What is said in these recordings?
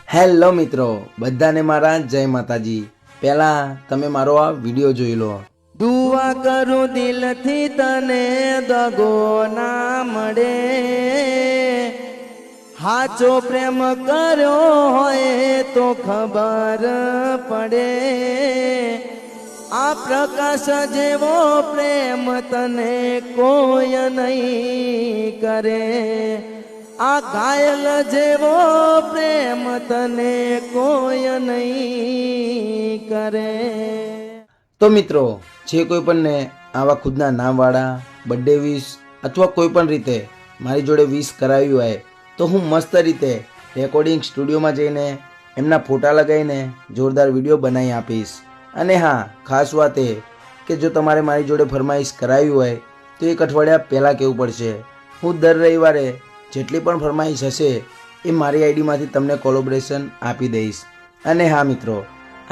Hello મિત્રો, બધાને મારા જય માતાજી। પહેલા તમે મારો આ વિડિયો જોઈ લો। દુઆ કરું દિલથી તને દગો ના મળે, હાચો પ્રેમ કર્યો હોય તો ખબર પડે। આ પ્રકાશ જેવો પ્રેમ તને કોઈ નહીં કરે, આ ઘાયલ જેવો પ્રેમ તને કોઈ નહીં કરે। તો મિત્રો, જે કોઈ પણને આવા ખુદના નામવાળા બર્થડે વિશ અથવા કોઈ પણ રીતે મારી જોડે વિશ કરાવ્યું હોય તો હું મસ્ત રીતે રેકોર્ડિંગ સ્ટુડિયોમાં જઈને એમના ફોટા લગાવીને જોરદાર વિડીયો બનાવી આપીશ। અને હા, ખાસ વાત એ કે જો તમારે મારી જોડે ફરમાઈશ કરાવી હોય તો એક અઠવાડિયા પહેલાં કહેવું પડશે। હું દર રવિવારે જેટલી પણ ફરમાઈશ હશે એ મારી આઈડીમાંથી તમને કોલેબોરેશન આપી દઈશ। અને હા મિત્રો,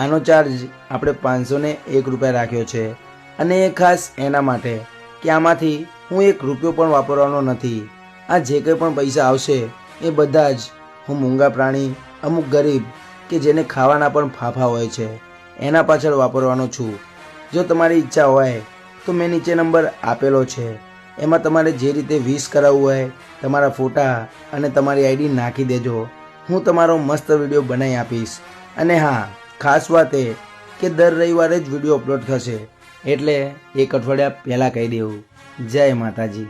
આનો ચાર્જ આપણે 501 રૂપિયા રાખ્યો છે, અને એ ખાસ એના માટે કે આમાંથી હું 1 રૂપિયો પણ વાપરવાનો નથી। આ જે કંઈ પણ પૈસા આવશે એ બધા જ હું મૂંગા પ્રાણી, અમુક ગરીબ કે જેને ખાવાના પણ ફાફા હોય છે એના પાછળ વાપરવાનો છું। જો તમારી ઈચ્છા હોય તો મેં નીચે નંબર આપેલો છે, એમાં તમારે જે રીતે વિશ કરાવવું હોય તમારા ફોટા અને તમારી આઈડી નાખી દેજો, હું તમારો મસ્ત વિડીયો બનાવી આપીશ। અને હા, ખાસ વાત એ કે દર રવિવારે જ વિડીયો અપલોડ થશે, એટલે એક અઠવાડિયા પહેલાં કહી દેવું। જય માતાજી।